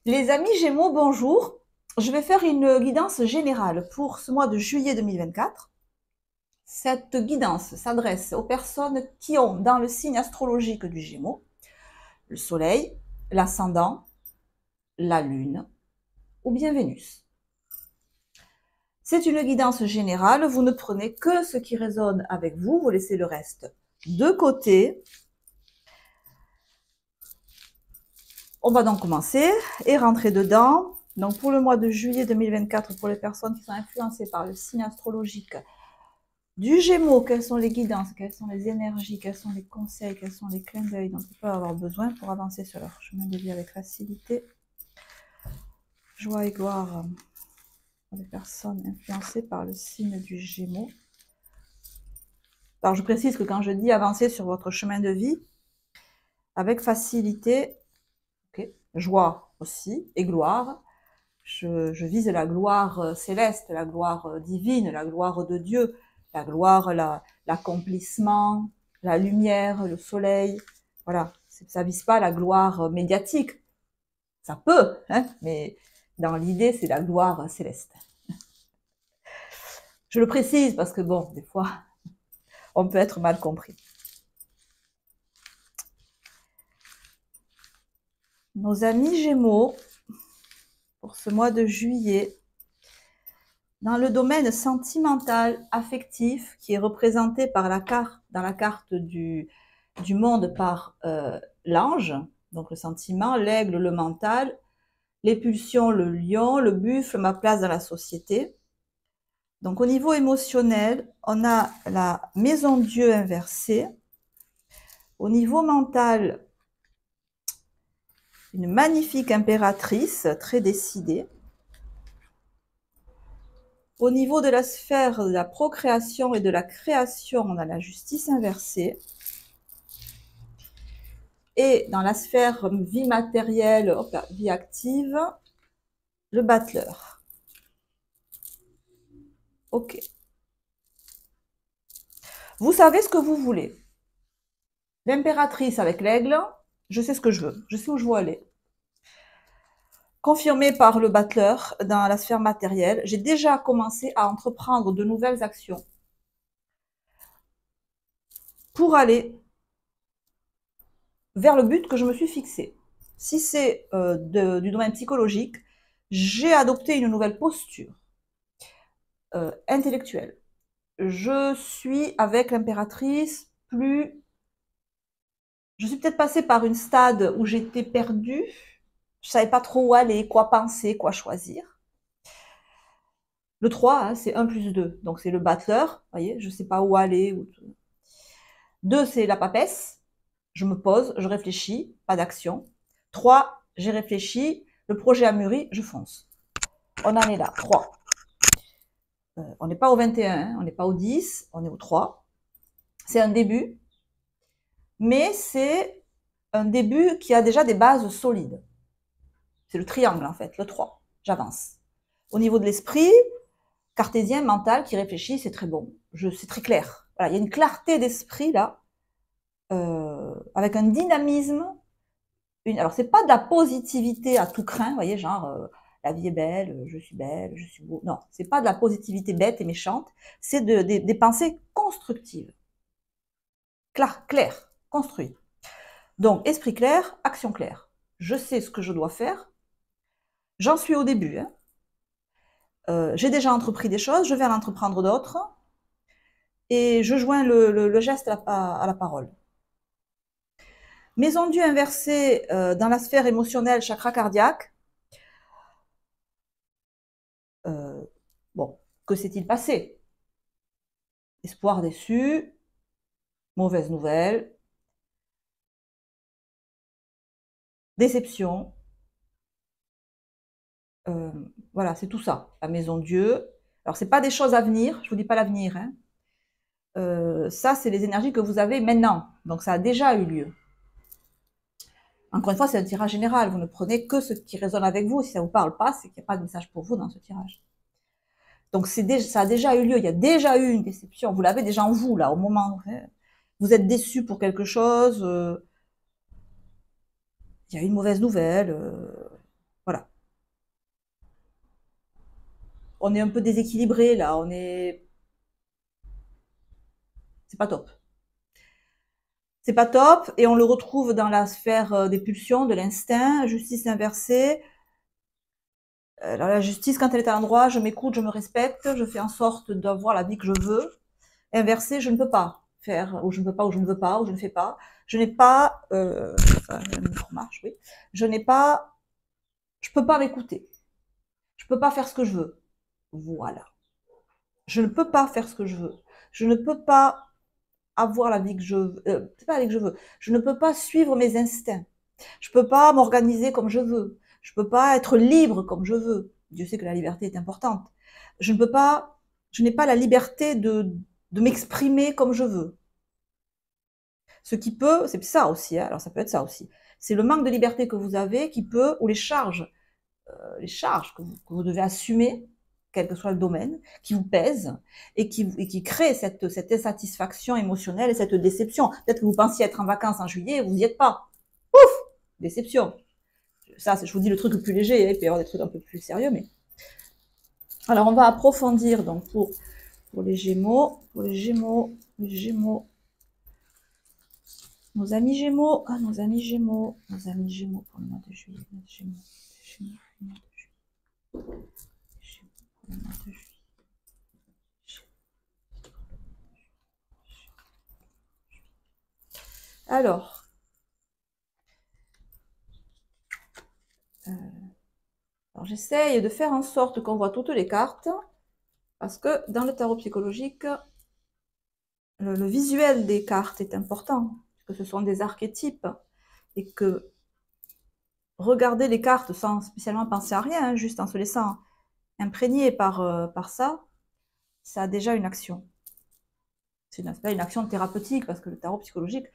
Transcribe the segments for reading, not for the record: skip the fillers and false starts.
Les amis Gémeaux, bonjour. Je vais faire une guidance générale pour ce mois de juillet 2024. Cette guidance s'adresse aux personnes qui ont dans le signe astrologique du Gémeaux le Soleil, l'Ascendant, la Lune ou bien Vénus. C'est une guidance générale, vous ne prenez que ce qui résonne avec vous, vous laissez le reste de côté. On va donc commencer et rentrer dedans. Donc pour le mois de juillet 2024, pour les personnes qui sont influencées par le signe astrologique du Gémeaux, quelles sont les guidances, quelles sont les énergies, quels sont les conseils, quels sont les clins d'œil dont ils peuvent avoir besoin pour avancer sur leur chemin de vie avec facilité, joie et gloire pour les personnes influencées par le signe du Gémeaux. Alors je précise que quand je dis avancer sur votre chemin de vie avec facilité, okay, joie aussi et gloire, je vise la gloire céleste, la gloire divine, la gloire de Dieu, la gloire, l'accomplissement, la lumière, le soleil. Voilà, ça vise pas la gloire médiatique. Ça peut, hein, mais dans l'idée, c'est la gloire céleste. Je le précise parce que bon, des fois, on peut être mal compris. Nos amis Gémeaux, pour ce mois de juillet, dans le domaine sentimental, affectif, qui est représenté par la carte, dans la carte du monde par l'ange, donc le sentiment, l'aigle, le mental, les pulsions, le lion, le buffle, ma place dans la société. Donc au niveau émotionnel, on a la maison Dieu inversée. Au niveau mental, une magnifique impératrice, très décidée. Au niveau de la sphère de la procréation et de la création, on a la justice inversée. Et dans la sphère vie matérielle, hop là, vie active, le battleur. Ok. Vous savez ce que vous voulez. L'impératrice avec l'aigle, je sais ce que je veux, je sais où je veux aller. Confirmé par le battleur dans la sphère matérielle, j'ai déjà commencé à entreprendre de nouvelles actions pour aller vers le but que je me suis fixé. Si c'est du domaine psychologique, j'ai adopté une nouvelle posture intellectuelle. Je suis avec l'impératrice plus... Je suis peut-être passée par une stade où j'étais perdue, je savais pas trop où aller, quoi penser, quoi choisir. Le 3, hein, c'est 1 plus 2, donc c'est le battleur, vous voyez, je sais pas où aller. 2, c'est la papesse, je me pose, je réfléchis, pas d'action. 3, j'ai réfléchi, le projet a mûri, je fonce. On en est là, 3. On n'est pas au 21, hein, on n'est pas au 10, on est au 3. C'est un début, mais c'est un début qui a déjà des bases solides. C'est le triangle en fait, le 3. J'avance. Au niveau de l'esprit, cartésien, mental, qui réfléchit, c'est très bon. C'est très clair. Voilà, il y a une clarté d'esprit là, avec un dynamisme. Alors, c'est pas de la positivité à tout crin, vous voyez, genre la vie est belle, je suis beau. Non, c'est pas de la positivité bête et méchante, c'est des pensées constructives. Clair, construit. Donc, esprit clair, action claire. Je sais ce que je dois faire. J'en suis au début. Hein. J'ai déjà entrepris des choses, je vais en entreprendre d'autres. Et je joins le geste à la parole. Maison Dieu inversée dans la sphère émotionnelle, chakra cardiaque. Bon, que s'est-il passé? Espoir déçu, mauvaise nouvelle, déception. Voilà, c'est tout ça. La maison Dieu. Alors, c'est pas des choses à venir, je vous dis pas l'avenir. Hein. Ça, c'est les énergies que vous avez maintenant. Donc, ça a déjà eu lieu. Encore une fois, c'est un tirage général. Vous ne prenez que ce qui résonne avec vous. Si ça ne vous parle pas, c'est qu'il n'y a pas de message pour vous dans ce tirage. Donc, ça a déjà eu lieu. Il y a déjà eu une déception. Vous l'avez déjà en vous, là, au moment où vous êtes déçu pour quelque chose. Il y a eu une mauvaise nouvelle. Voilà. on est un peu déséquilibré là, c'est pas top. C'est pas top, et on le retrouve dans la sphère des pulsions, de l'instinct, justice inversée. Alors la justice, quand elle est à l'endroit, je m'écoute, je me respecte, je fais en sorte d'avoir la vie que je veux. Inversé, je ne peux pas faire, ou je ne peux pas, ou je ne veux pas, ou je ne fais pas. Je n'ai pas, le micro marche, oui. Je peux pas m'écouter. Je peux pas faire ce que je veux. Voilà. Je ne peux pas faire ce que je veux. Je ne peux pas avoir la vie que je veux. C'est pas la vie que je veux. Je ne peux pas suivre mes instincts. Je peux pas m'organiser comme je veux. Je peux pas être libre comme je veux. Dieu sait que la liberté est importante. Je ne peux pas, je n'ai pas la liberté de m'exprimer comme je veux. Ce qui peut, c'est ça aussi, hein, alors ça peut être ça aussi. C'est le manque de liberté que vous avez qui peut, ou les charges que vous devez assumer, quel que soit le domaine, qui vous pèsent et qui créent cette insatisfaction émotionnelle et cette déception. Peut-être que vous pensiez être en vacances en juillet et vous n'y êtes pas. Ouf, déception. Ça, je vous dis le truc le plus léger, hein, il peut y avoir des trucs un peu plus sérieux, mais... Alors, on va approfondir, donc, pour les Gémeaux, nos amis Gémeaux, nos amis Gémeaux pour le mois de juillet, Gémeaux pour le mois de juillet. Alors, j'essaye de faire en sorte qu'on voit toutes les cartes, parce que dans le tarot psychologique, le visuel des cartes est important, que ce sont des archétypes, et que regarder les cartes sans spécialement penser à rien, hein, juste en se laissant imprégner par ça, ça a déjà une action. C'est une action thérapeutique, parce que le tarot psychologique,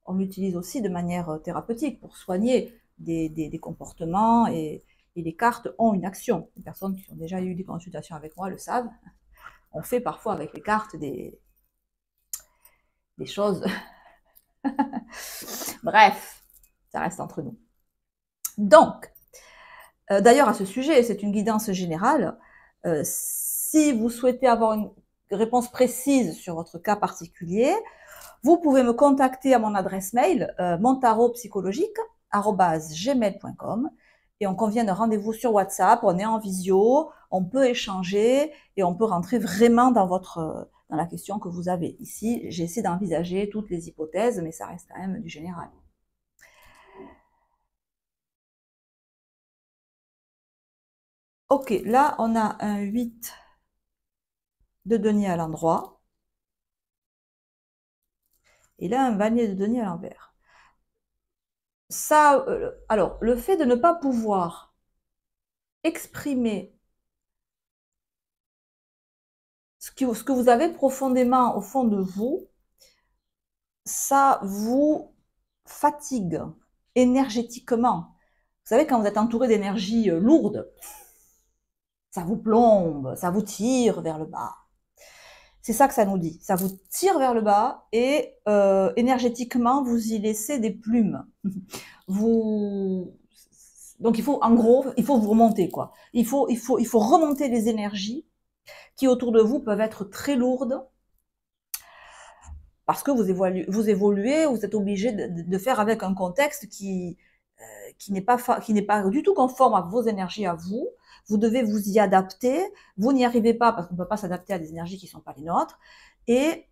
on l'utilise aussi de manière thérapeutique pour soigner des comportements, et les cartes ont une action. Les personnes qui ont déjà eu des consultations avec moi le savent. On fait parfois avec les cartes des choses. Bref, ça reste entre nous. Donc, d'ailleurs à ce sujet, c'est une guidance générale. Si vous souhaitez avoir une réponse précise sur votre cas particulier, vous pouvez me contacter à mon adresse mail montarotpsychologique@gmail.com, et on convient d'un rendez-vous sur WhatsApp, on est en visio, on peut échanger et on peut rentrer vraiment dans la question que vous avez. Ici, j'essaie d'envisager toutes les hypothèses, mais ça reste quand même du général. Ok, là on a un 8 de denier à l'endroit, et là un vannier de denier à l'envers. Ça, alors, le fait de ne pas pouvoir exprimer ce que vous avez profondément au fond de vous, ça vous fatigue énergétiquement. Vous savez, quand vous êtes entouré d'énergie lourde, ça vous plombe, ça vous tire vers le bas. C'est ça que ça nous dit. Ça vous tire vers le bas, et énergétiquement, vous y laissez des plumes. Donc il faut, en gros, il faut vous remonter, quoi. Il faut remonter les énergies qui autour de vous peuvent être très lourdes, parce que vous évoluez, vous êtes obligé de faire avec un contexte qui n'est pas du tout conforme à vos énergies à vous. Vous devez vous y adapter. Vous n'y arrivez pas parce qu'on ne peut pas s'adapter à des énergies qui ne sont pas les nôtres. Et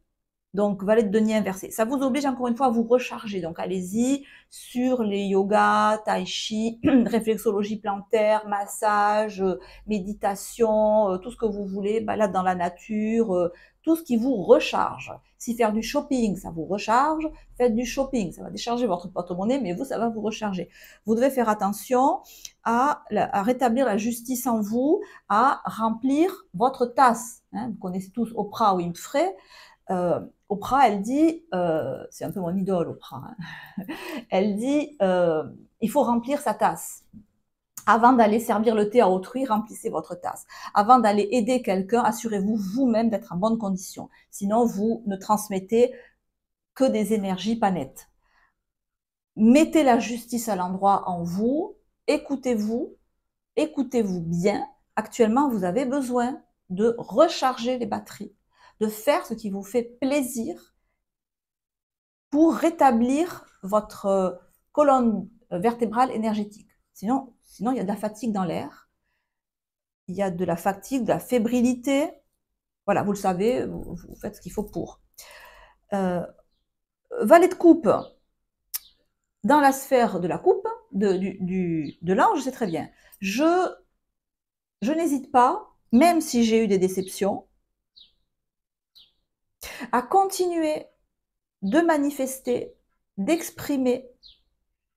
donc, valet de denier inversé. Ça vous oblige encore une fois à vous recharger. Donc, allez-y sur les yogas, tai chi, réflexologie plantaire, massage, méditation, tout ce que vous voulez, balade dans la nature, tout ce qui vous recharge. Si faire du shopping, ça vous recharge, faites du shopping. Ça va décharger votre porte-monnaie, mais vous, ça va vous recharger. Vous devez faire attention à rétablir la justice en vous, à remplir votre tasse. Hein, vous connaissez tous Oprah Winfrey. Oprah, elle dit, c'est un peu mon idole, Oprah, hein. Elle dit, il faut remplir sa tasse. Avant d'aller servir le thé à autrui, remplissez votre tasse. Avant d'aller aider quelqu'un, assurez-vous vous-même d'être en bonne condition. Sinon, vous ne transmettez que des énergies pas nettes. Mettez la justice à l'endroit en vous, écoutez-vous bien. Actuellement, vous avez besoin de recharger les batteries, de faire ce qui vous fait plaisir pour rétablir votre colonne vertébrale énergétique. Sinon, il y a de la fatigue dans l'air, il y a de la fatigue, de la fébrilité. Voilà, vous le savez, vous faites ce qu'il faut pour. Valet de coupe, dans la sphère de la coupe, de l'ange, c'est très bien. Je n'hésite pas, même si j'ai eu des déceptions, à continuer de manifester, d'exprimer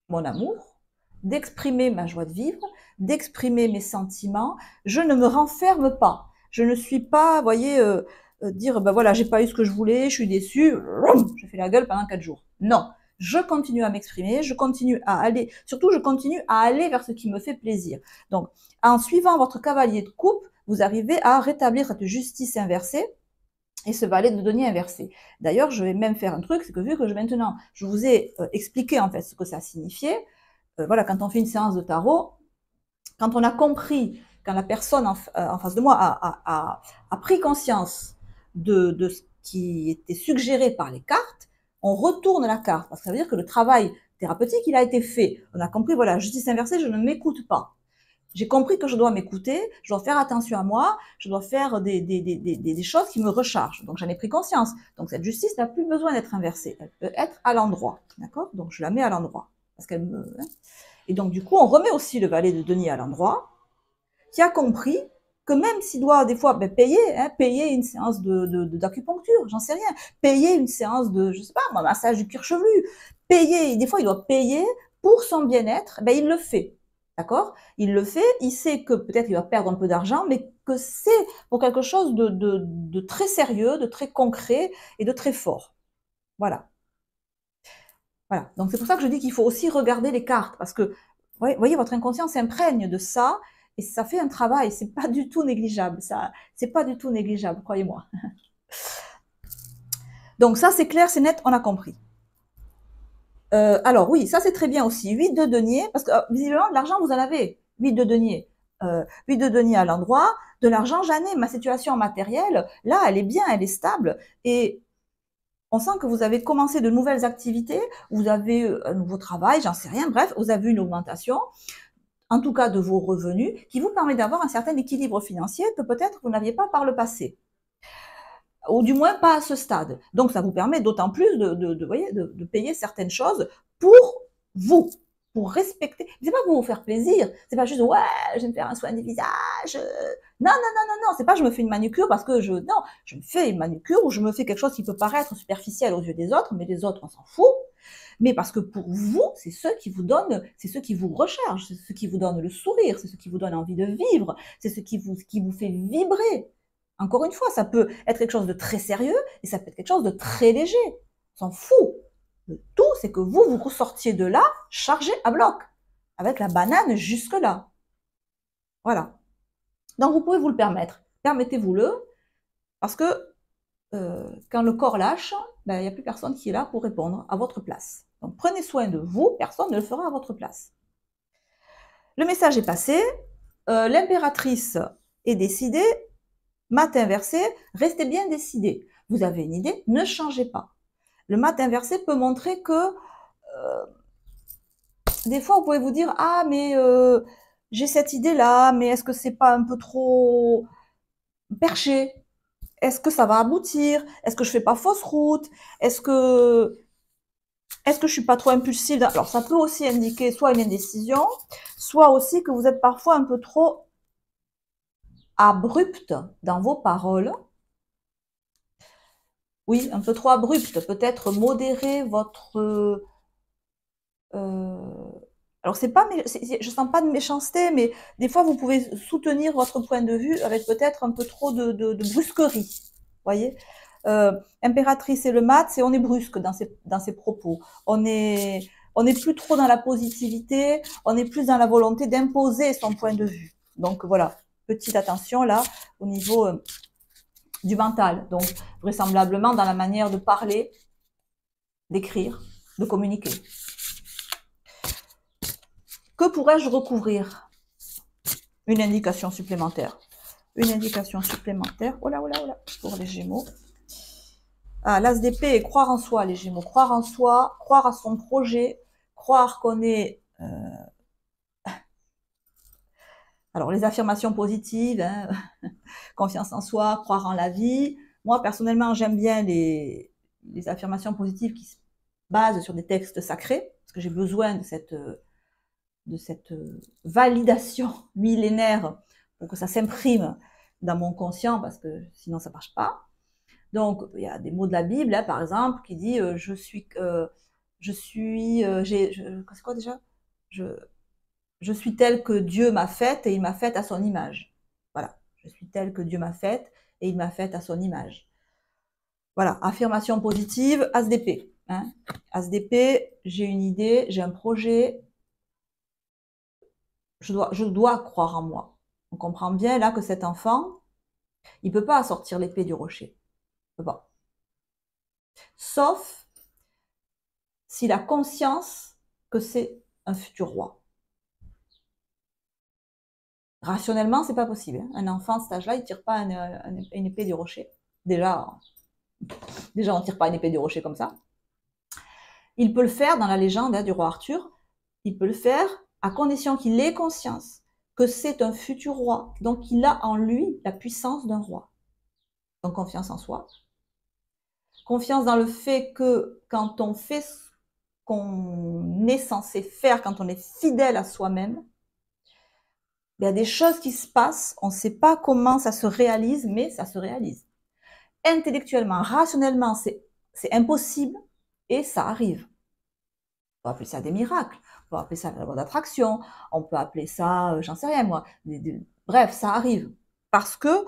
mon amour, d'exprimer ma joie de vivre, d'exprimer mes sentiments. Je ne me renferme pas. Je ne suis pas, vous voyez, dire, ben voilà, j'ai pas eu ce que je voulais, je suis déçue, je fais la gueule pendant 4 jours. Non, je continue à m'exprimer, je continue à aller, surtout je continue à aller vers ce qui me fait plaisir. Donc, en suivant votre cavalier de coupe, vous arrivez à rétablir cette justice inversée et ce valet de denier inversé. D'ailleurs, je vais même faire un truc, c'est que vu que maintenant, je vous ai expliqué en fait ce que ça signifiait, voilà, quand on fait une séance de tarot, quand on a compris, quand la personne en face de moi a pris conscience de ce qui était suggéré par les cartes, on retourne la carte, parce que ça veut dire que le travail thérapeutique, il a été fait. On a compris, voilà, justice inversée, je ne m'écoute pas. J'ai compris que je dois m'écouter, je dois faire attention à moi, je dois faire des choses qui me rechargent. Donc j'en ai pris conscience. Donc cette justice n'a plus besoin d'être inversée. Elle peut être à l'endroit. D'accord? Donc je la mets à l'endroit. Parce qu'elle me. Et donc du coup, on remet aussi le valet de denier à l'endroit, qui a compris que même s'il doit des fois payer une séance d'acupuncture, j'en sais rien, payer une séance de, je sais pas, moi, massage du cuir chevelu, payer, des fois il doit payer pour son bien-être, ben il le fait. D'accord? Il le fait, il sait que peut-être il va perdre un peu d'argent, mais que c'est pour quelque chose de très sérieux, de très concret et de très fort. Voilà. Voilà. Donc c'est pour ça que je dis qu'il faut aussi regarder les cartes, parce que, vous voyez, votre inconscient s'imprègne de ça, et ça fait un travail, c'est pas du tout négligeable, ça, c'est pas du tout négligeable, croyez-moi. Donc ça, c'est clair, c'est net, on a compris. Alors oui, ça c'est très bien aussi. 8 de denier, parce que visiblement de l'argent vous en avez. 8 de denier. 8 de denier à l'endroit, de l'argent j'en ai. Ma situation matérielle, là, elle est bien, elle est stable. Et on sent que vous avez commencé de nouvelles activités, vous avez un nouveau travail, j'en sais rien, bref, vous avez une augmentation, en tout cas de vos revenus, qui vous permet d'avoir un certain équilibre financier que peut-être vous n'aviez pas par le passé. Ou du moins pas à ce stade. Donc ça vous permet d'autant plus de payer certaines choses pour vous, pour respecter. C'est pas pour vous faire plaisir, c'est pas juste ouais, je vais me faire un soin du visage. Non, c'est pas je me fais une manucure parce que je me fais une manucure ou je me fais quelque chose qui peut paraître superficiel aux yeux des autres, mais les autres on s'en fout. Mais parce que pour vous, c'est ce qui vous donne, c'est ce qui vous recharge, c'est ce qui vous donne le sourire, c'est ce qui vous donne envie de vivre, c'est ce qui vous fait vibrer. Encore une fois, ça peut être quelque chose de très sérieux et ça peut être quelque chose de très léger. On s'en fout. Le tout, c'est que vous ressortiez de là chargé à bloc, avec la banane jusque-là. Voilà. Donc, vous pouvez vous le permettre. Permettez-vous-le, parce que quand le corps lâche, ben, il n'y a plus personne qui est là pour répondre à votre place. Donc, prenez soin de vous, personne ne le fera à votre place. Le message est passé. L'impératrice est décidée. Mat inversé, restez bien décidé. Vous avez une idée, ne changez pas. Le mat inversé peut montrer que des fois, vous pouvez vous dire, ah, mais j'ai cette idée-là, mais est-ce que c'est pas un peu trop perché? Est-ce que ça va aboutir? Est-ce que je fais pas fausse route? Est-ce que je suis pas trop impulsive? Alors, ça peut aussi indiquer soit une indécision, soit aussi que vous êtes parfois un peu trop abrupte dans vos paroles. Oui, un peu trop abrupte. Peut-être modérer votre... alors, c'est pas, je sens pas de méchanceté, mais des fois, vous pouvez soutenir votre point de vue avec peut-être un peu trop de brusquerie. Voyez, impératrice et le mat, c'est on est brusque dans ses propos. On est plus trop dans la positivité, on est plus dans la volonté d'imposer son point de vue. Donc voilà, petite attention là au niveau du mental. Donc vraisemblablement dans la manière de parler, d'écrire, de communiquer. Que pourrais-je recouvrir? Une indication supplémentaire. Une indication supplémentaire. Oh là, oh là, oh là, pour les Gémeaux. Ah, l'as d'épée, croire en soi, les Gémeaux. Croire en soi, croire à son projet, croire qu'on est... Alors, les affirmations positives, hein, confiance en soi, croire en la vie. Moi, personnellement, j'aime bien les affirmations positives qui se basent sur des textes sacrés, parce que j'ai besoin de cette validation millénaire pour que ça s'imprime dans mon conscient, parce que sinon ça marche pas. Donc, il y a des mots de la Bible, hein, par exemple, qui dit c'est quoi déjà je suis telle que Dieu m'a faite et il m'a faite à son image. Voilà, je suis telle que Dieu m'a faite et il m'a faite à son image. Voilà, affirmation positive, as d'épée. Hein. As d'épée, j'ai une idée, j'ai un projet, je dois croire en moi. On comprend bien là que cet enfant, il ne peut pas sortir l'épée du rocher. Il peut pas. Sauf s'il a conscience que c'est un futur roi. Rationnellement, c'est pas possible. Hein. Un enfant de cet âge-là, il ne tire pas une épée du rocher. Déjà, on ne tire pas une épée du rocher comme ça. Il peut le faire dans la légende du roi Arthur. Il peut le faire à condition qu'il ait conscience que c'est un futur roi. Donc, il a en lui la puissance d'un roi. Donc, confiance en soi. Confiance dans le fait que quand on fait ce qu'on est censé faire, quand on est fidèle à soi-même, il y a des choses qui se passent, on ne sait pas comment ça se réalise, mais ça se réalise. Intellectuellement, rationnellement, c'est impossible et ça arrive. On peut appeler ça des miracles, on peut appeler ça la loi d'attraction, on peut appeler ça, j'en sais rien moi. Bref, ça arrive. Parce que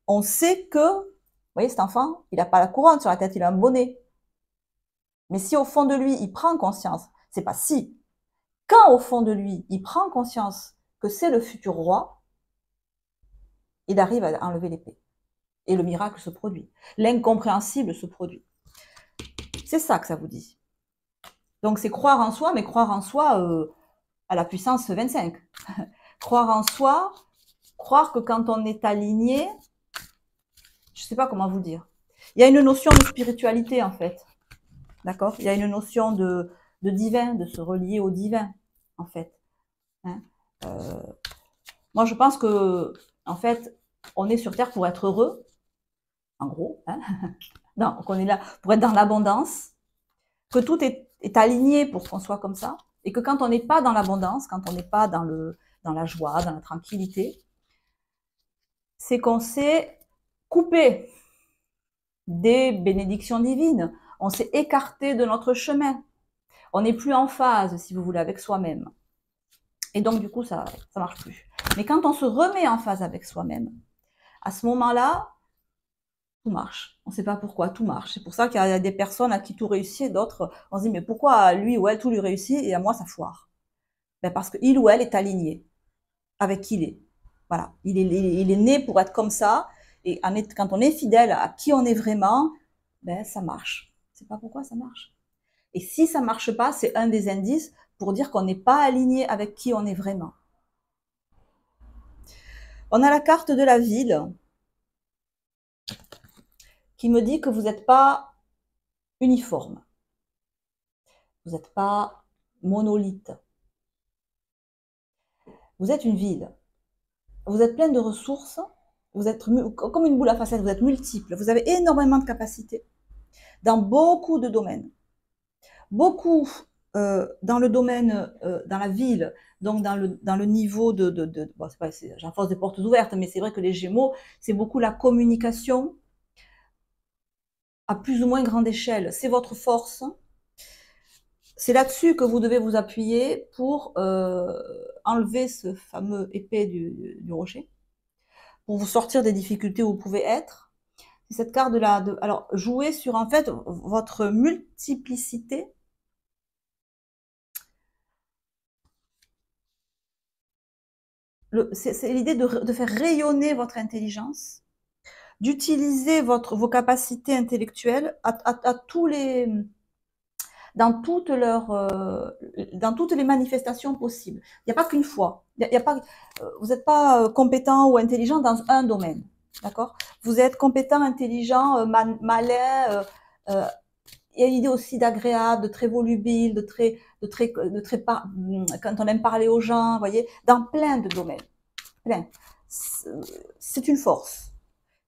on sait que, vous voyez, cet enfant, il n'a pas la couronne sur la tête, il a un bonnet. Mais si au fond de lui, il prend conscience, c'est pas si, quand au fond de lui, il prend conscience que c'est le futur roi, il arrive à enlever l'épée. Et le miracle se produit. L'incompréhensible se produit. C'est ça que ça vous dit. Donc c'est croire en soi, mais croire en soi à la puissance 25. Croire en soi, croire que quand on est aligné, je ne sais pas comment vous dire. Il y a une notion de spiritualité en fait. D'accord ? Il y a une notion de divin, de se relier au divin, en fait. Hein moi, je pense que, en fait, on est sur Terre pour être heureux, en gros. Hein donc, on est là pour être dans l'abondance, que tout est aligné pour qu'on soit comme ça, et que quand on n'est pas dans l'abondance, quand on n'est pas dans la joie, dans la tranquillité, c'est qu'on s'est coupé des bénédictions divines. On s'est écarté de notre chemin. On n'est plus en phase, si vous voulez, avec soi-même. Et donc, du coup, ça marche plus. Mais quand on se remet en phase avec soi-même, à ce moment-là, tout marche. On ne sait pas pourquoi, tout marche. C'est pour ça qu'il y a des personnes à qui tout réussit et d'autres, on se dit, mais pourquoi à lui ou elle tout lui réussit et à moi ça foire? Ben parce qu'il ou elle est aligné avec qui il est. Voilà. Il est né pour être comme ça. Et quand on est fidèle à qui on est vraiment, ben ça marche. Je ne sais pas pourquoi ça marche. Et si ça ne marche pas, c'est un des indices pour dire qu'on n'est pas aligné avec qui on est vraiment. On a la carte de la ville qui me dit que vous n'êtes pas uniforme. Vous n'êtes pas monolithe. Vous êtes une ville. Vous êtes plein de ressources. Vous êtes comme une boule à facettes. Vous êtes multiple. Vous avez énormément de capacités dans beaucoup de domaines. Beaucoup dans le domaine, dans la ville, donc dans le niveau bon, j'enfonce des portes ouvertes, mais c'est vrai que les Gémeaux, c'est beaucoup la communication à plus ou moins grande échelle. C'est votre force. C'est là-dessus que vous devez vous appuyer pour enlever ce fameux épée du rocher, pour vous sortir des difficultés où vous pouvez être. Cette carte alors, jouer sur en fait votre multiplicité. C'est l'idée de faire rayonner votre intelligence, d'utiliser vos capacités intellectuelles à tous les dans toutes les manifestations possibles. Il n'y a pas qu'une fois. Y a pas, vous n'êtes pas compétent ou intelligent dans un domaine, d'accord? Vous êtes compétent, intelligent, malin. Il y a une idée aussi d'agréable, de très volubile, quand on aime parler aux gens, vous voyez, dans plein de domaines, plein. C'est une force.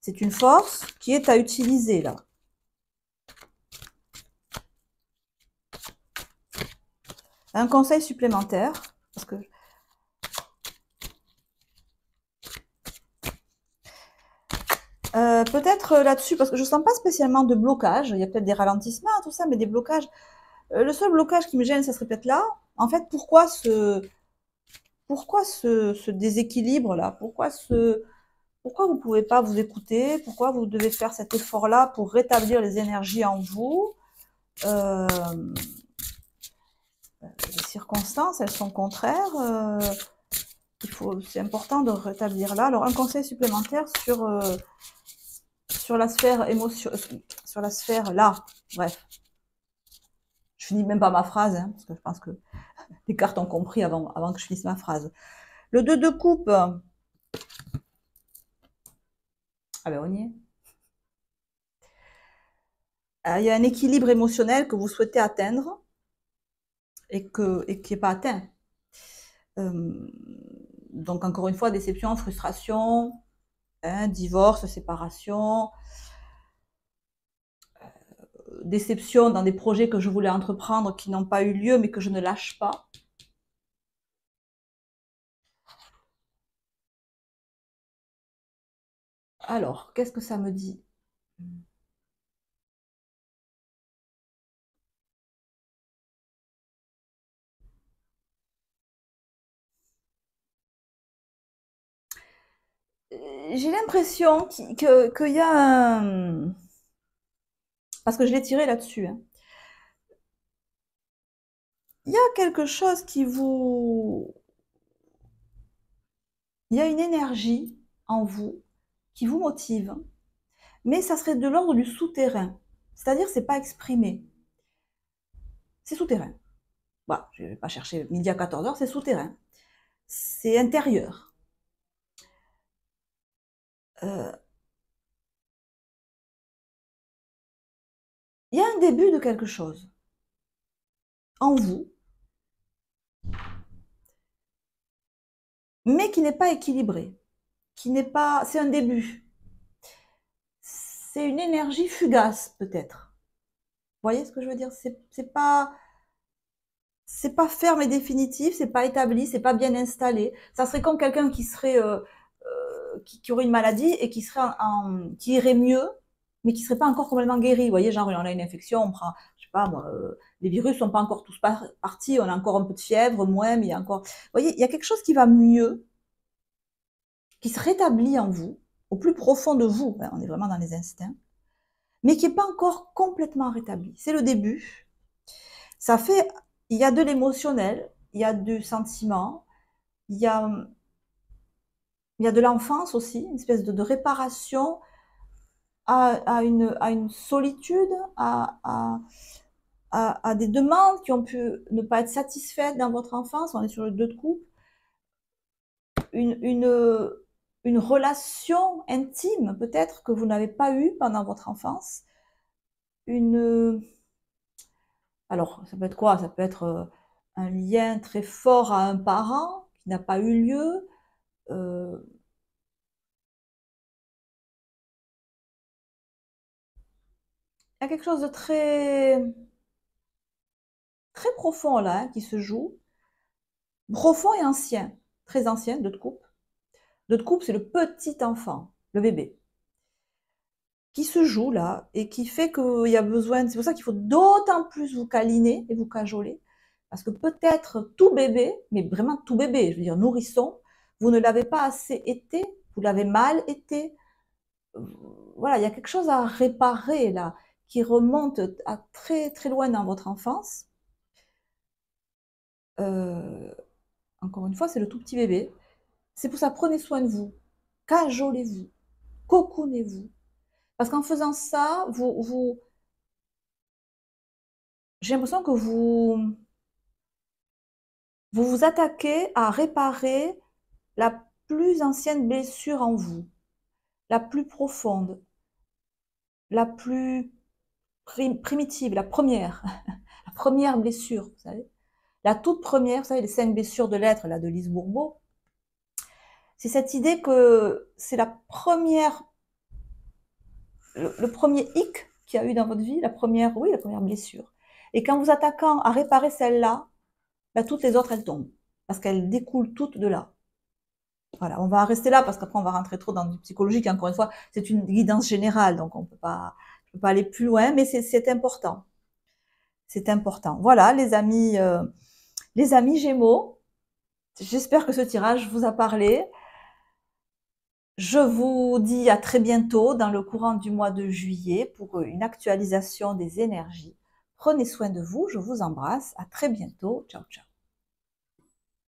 C'est une force qui est à utiliser là. Un conseil supplémentaire, parce que peut-être là-dessus, parce que je sens pas spécialement de blocage. Il y a peut-être des ralentissements, tout ça, mais des blocages. Le seul blocage qui me gêne, ça serait peut-être là. En fait, pourquoi ce déséquilibre là? Pourquoi vous pouvez pas vous écouter? Pourquoi vous devez faire cet effort-là pour rétablir les énergies en vous? Les circonstances, elles sont contraires. C'est important de rétablir là. Alors, un conseil supplémentaire sur la sphère sur la sphère là. Bref, je finis même pas ma phrase, hein, parce que je pense que les cartes ont compris avant que je finisse ma phrase. Le 2 de coupe. Ah ben on y est. Il y a un équilibre émotionnel que vous souhaitez atteindre et qui n'est pas atteint. Donc encore une fois, déception, frustration, hein, divorce, séparation, déception dans des projets que je voulais entreprendre qui n'ont pas eu lieu mais que je ne lâche pas. Alors, qu'est-ce que ça me dit? J'ai l'impression qu'il y a un... Parce que je l'ai tiré là-dessus. Hein. Il y a quelque chose qui vous... Il y a une énergie en vous qui vous motive, mais ça serait de l'ordre du souterrain. C'est-à-dire c'est pas exprimé. C'est souterrain. Voilà, je ne vais pas chercher midi à 14h, c'est souterrain. C'est intérieur. Il y a un début de quelque chose en vous, mais qui n'est pas équilibré, qui n'est pas, c'est un début. C'est une énergie fugace peut-être. Vous voyez ce que je veux dire? C'est pas ferme et définitif, c'est pas établi, c'est pas bien installé. Ça serait comme quelqu'un qui serait qui aurait une maladie et qui irait mieux, mais qui serait pas encore complètement guéri. Vous voyez, genre on a une infection, on prend, je sais pas moi, les virus sont pas encore tous partis, on a encore un peu de fièvre, moins, mais il y a encore, vous voyez, il y a quelque chose qui va mieux, qui se rétablit en vous, au plus profond de vous. On est vraiment dans les instincts, mais qui est pas encore complètement rétabli. C'est le début. Ça fait, il y a de l'émotionnel, il y a du sentiment, il y a il y a de l'enfance aussi, une espèce de réparation à une solitude, à des demandes qui ont pu ne pas être satisfaites dans votre enfance. On est sur le 2 de coupe. Une relation intime peut-être que vous n'avez pas eue pendant votre enfance. Alors, ça peut être quoi? Ça peut être un lien très fort à un parent qui n'a pas eu lieu. Euh, il y a quelque chose de très profond là hein, qui se joue. Profond et ancien. Très ancien, 2 de coupe. 2 de coupe, c'est le petit enfant, le bébé, qui se joue là et qui fait qu'il y a besoin. C'est pour ça qu'il faut d'autant plus vous câliner et vous cajoler. Parce que peut-être tout bébé, mais vraiment tout bébé, je veux dire nourrisson, vous ne l'avez pas assez été, vous l'avez mal été. Voilà, il y a quelque chose à réparer là, qui remonte à très très loin dans votre enfance. Euh, Encore une fois, c'est le tout petit bébé. C'est pour ça, prenez soin de vous, cajolez-vous, cocoonez-vous. Parce qu'en faisant ça, j'ai l'impression que vous attaquez à réparer la plus ancienne blessure en vous, la plus profonde, la plus primitive, la première, la première blessure, vous savez. La toute première, vous savez, les 5 blessures de l'être, là, de Lise Bourbeau, c'est cette idée que c'est la première, le premier hic qu'il y a eu dans votre vie, la première, oui, la première blessure. Et qu'en vous attaquant à réparer celle-là, ben, toutes les autres, elles tombent. Parce qu'elles découlent toutes de là. Voilà, on va rester là parce qu'après on va rentrer trop dans du psychologique. Encore une fois, c'est une guidance générale, donc on peut pas aller plus loin, mais c'est important. C'est important. Voilà, les amis Gémeaux, j'espère que ce tirage vous a parlé. Je vous dis à très bientôt dans le courant du mois de juillet pour une actualisation des énergies. Prenez soin de vous, je vous embrasse. À très bientôt. Ciao, ciao.